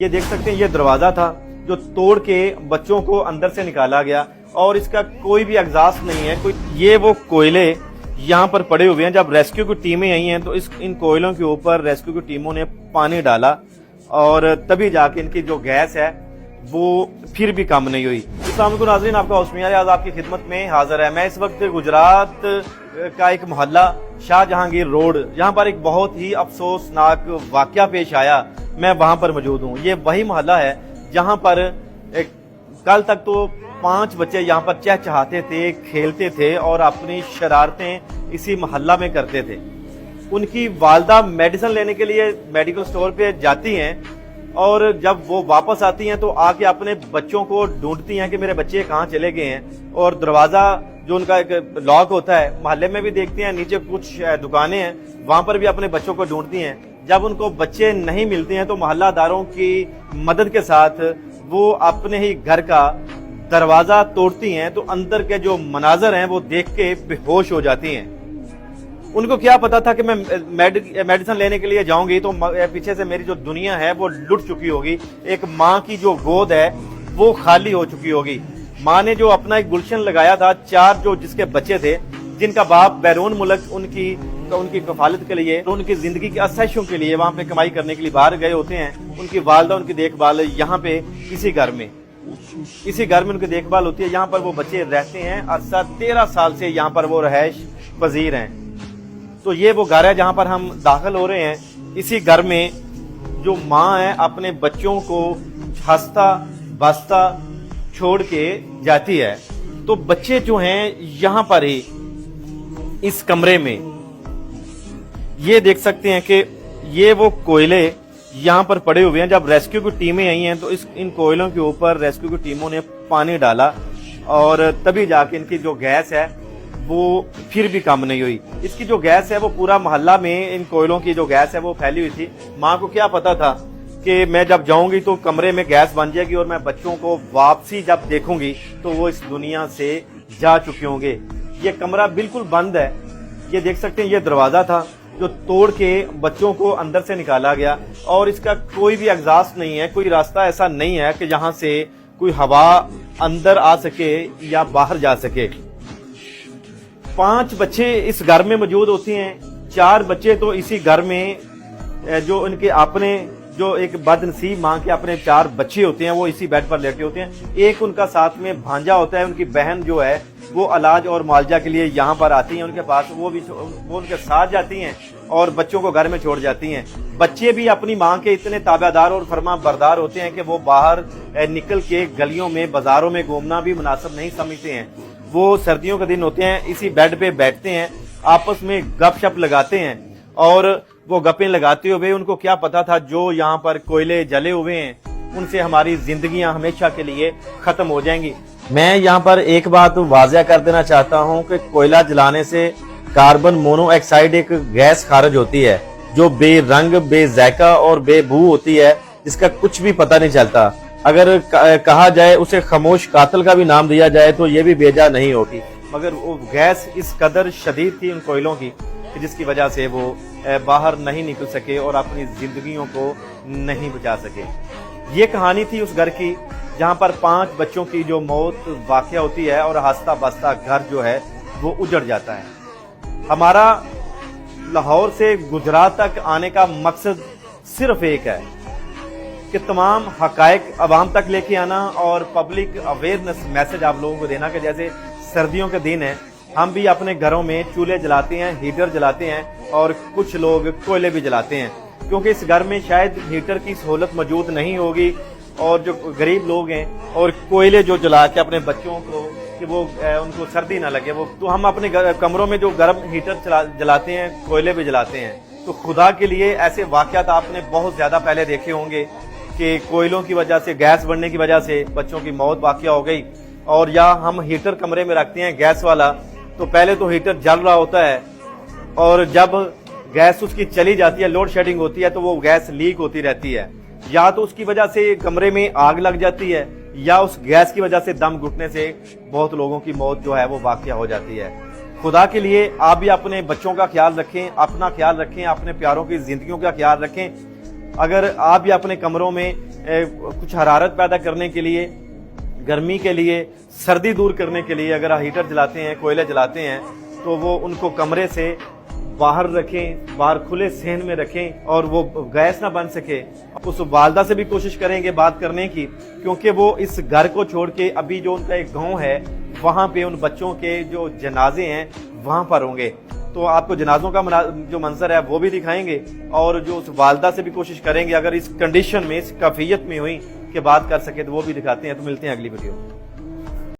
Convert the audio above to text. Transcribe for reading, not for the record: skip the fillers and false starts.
ये देख सकते हैं, ये दरवाजा था जो तोड़ के बच्चों को अंदर से निकाला गया और इसका कोई भी एग्जॉस्ट नहीं है। ये वो कोयले यहाँ पर पड़े हुए हैं। जब रेस्क्यू की टीमें आई हैं तो इन कोयलों के ऊपर रेस्क्यू की टीमों ने पानी डाला और तभी जाके इनकी जो गैस है वो फिर भी कम नहीं हुई। अस्सलाम वालेकुम नाज़रीन, आपका हुस्न आज आपकी खिदमत में हाजिर है। मैं इस वक्त गुजरात का एक मोहल्ला शाहजहांगीर रोड, जहाँ पर एक बहुत ही अफसोसनाक वाकया पेश आया, मैं वहां पर मौजूद हूँ। ये वही मोहल्ला है जहाँ पर कल तक तो 5 बच्चे यहाँ पर चहचहाते थे, खेलते थे और अपनी शरारतें इसी मोहल्ला में करते थे। उनकी वालदा मेडिसिन लेने के लिए मेडिकल स्टोर पे जाती हैं और जब वो वापस आती हैं तो आके अपने बच्चों को ढूंढती हैं कि मेरे बच्चे कहाँ चले गए हैं। और दरवाजा जो उनका एक लॉक होता है, मोहल्ले में भी देखती हैं, नीचे कुछ दुकानें हैं, वहां पर भी अपने बच्चों को ढूंढती हैं। जब उनको बच्चे नहीं मिलते हैं तो मोहल्लादारों की मदद के साथ वो अपने ही घर का दरवाजा तोड़ती हैं तो अंदर के जो मनाजर हैं वो देख के बेहोश हो जाती हैं। उनको क्या पता था कि मैं मेडिसिन लेने के लिए जाऊंगी तो पीछे से मेरी जो दुनिया है वो लुट चुकी होगी। एक माँ की जो गोद है वो खाली हो चुकी होगी। माँ ने जो अपना एक गुलशन लगाया था, 4 जो जिसके बच्चे थे, जिनका बाप बैरून मुल्क उनकी कफालत के लिए, उनकी जिंदगी की आसाइशों के लिए वहां पे कमाई करने के लिए बाहर गए होते हैं। उनकी वालदा उनकी देखभाल यहाँ पे इसी घर में उनकी देखभाल होती है। यहाँ पर वो बच्चे रहते हैं। अरसा 13 साल से यहाँ पर वो रहायश पजीर हैं। तो ये वो घर है जहाँ पर हम दाखिल हो रहे हैं। इसी घर में जो माँ है अपने बच्चों को हंसता बसता छोड़ के जाती है। तो बच्चे जो हैं यहाँ पर ही इस कमरे में, ये देख सकते हैं कि ये वो कोयले यहाँ पर पड़े हुए हैं। जब रेस्क्यू की टीमें आई हैं तो इन कोयलों के ऊपर रेस्क्यू की टीमों ने पानी डाला और तभी जाके इनकी जो गैस है वो फिर भी कम नहीं हुई। इसकी जो गैस है वो पूरा मोहल्ला में इन कोयलों की जो गैस है वो फैली हुई थी। माँ को क्या पता था कि मैं जब जाऊंगी तो कमरे में गैस बन जाएगी और मैं बच्चों को वापसी जब देखूंगी तो वो इस दुनिया से जा चुके होंगे। ये कमरा बिल्कुल बंद है। ये देख सकते हैं, ये दरवाजा था जो तोड़ के बच्चों को अंदर से निकाला गया और इसका कोई भी एग्जॉस्ट नहीं है। कोई रास्ता ऐसा नहीं है कि जहां से कोई हवा अंदर आ सके या बाहर जा सके। 5 बच्चे इस घर में मौजूद होते हैं। 4 बच्चे तो इसी घर में जो उनके अपने जो एक बदनसीब माँ के अपने 4 बच्चे होते हैं वो इसी बेड पर लेटे होते हैं। एक उनका साथ में भांजा होता है। उनकी बहन जो है वो इलाज और मुआवजा के लिए यहाँ पर आती हैं उनके पास, वो उनके साथ जाती हैं और बच्चों को घर में छोड़ जाती हैं। बच्चे भी अपनी माँ के इतने ताबेदार और फर्मा बरदार होते हैं कि वो बाहर निकल के गलियों में बाजारों में घूमना भी मुनासिब नहीं समझते हैं। वो सर्दियों के दिन होते हैं, इसी बेड पे बैठते हैं, आपस में गपशप लगाते हैं और वो गपें लगाते हुए उनको क्या पता था जो यहाँ पर कोयले जले हुए हैं उनसे हमारी जिंदगियां हमेशा के लिए खत्म हो जाएंगी। मैं यहाँ पर एक बात वाज़िया कर देना चाहता हूँ कि कोयला जलाने से कार्बन मोनोऑक्साइड एक गैस खारिज होती है जो बेरंग, बेज़ायका और बेबू होती है, जिसका कुछ भी पता नहीं चलता। अगर कहा जाए उसे खामोश कातिल का भी नाम दिया जाए तो ये भी बेजा नहीं होगी। मगर वो गैस इस कदर शदीद थी उन कोयलों की कि जिसकी वजह से वो बाहर नहीं निकल सके और अपनी जिंदगियों को नहीं बचा सके। ये कहानी थी उस घर की जहाँ पर 5 बच्चों की जो मौत वाक़या होती है और हंसता बसता घर जो है वो उजड़ जाता है। हमारा लाहौर से गुजरात तक आने का मकसद सिर्फ एक है कि तमाम हकायक अवाम तक लेके आना और पब्लिक अवेयरनेस मैसेज आप लोगों को देना कि जैसे सर्दियों के दिन है, हम भी अपने घरों में चूल्हे जलाते हैं, हीटर जलाते हैं और कुछ लोग कोयले भी जलाते हैं, क्योंकि इस घर में शायद हीटर की सहूलत मौजूद नहीं होगी और जो गरीब लोग हैं और कोयले जो जला के अपने बच्चों को कि वो उनको सर्दी ना लगे, वो तो हम अपने कमरों में जो गर्म हीटर जलाते हैं, कोयले भी जलाते हैं। तो खुदा के लिए ऐसे वाक़यात आपने बहुत ज़्यादा पहले देखे होंगे कि कोयलों की वजह से, गैस बढ़ने की वजह से बच्चों की मौत वाक़या हो गई। और या हम हीटर कमरे में रखते हैं गैस वाला, तो पहले तो हीटर जल रहा होता है और जब गैस उसकी चली जाती है, लोड शेडिंग होती है, तो वो गैस लीक होती रहती है। या तो उसकी वजह से कमरे में आग लग जाती है या उस गैस की वजह से दम घुटने से बहुत लोगों की मौत जो है वो वाक़या हो जाती है। खुदा के लिए आप भी अपने बच्चों का ख्याल रखें, अपना ख्याल रखें, अपने प्यारों की जिंदगियों का ख्याल रखें। अगर आप भी अपने कमरों में कुछ हरारत पैदा करने के लिए, गर्मी के लिए, सर्दी दूर करने के लिए अगर हीटर जलाते हैं, कोयले जलाते हैं, तो वो उनको कमरे से बाहर रखें, बाहर खुले सहन में रखें और वो गैस ना बन सके। उस वालदा से भी कोशिश करेंगे बात करने की, क्योंकि वो इस घर को छोड़ के अभी जो उनका एक गांव है वहां पे उन बच्चों के जो जनाजे हैं वहां पर होंगे, तो आपको जनाजों का जो मंजर है वो भी दिखाएंगे और जो उस वालदा से भी कोशिश करेंगे अगर इस कंडीशन में, इस कैफियत में हुई कि बात कर सके तो वो भी दिखाते हैं। तो मिलते हैं अगली वीडियो में।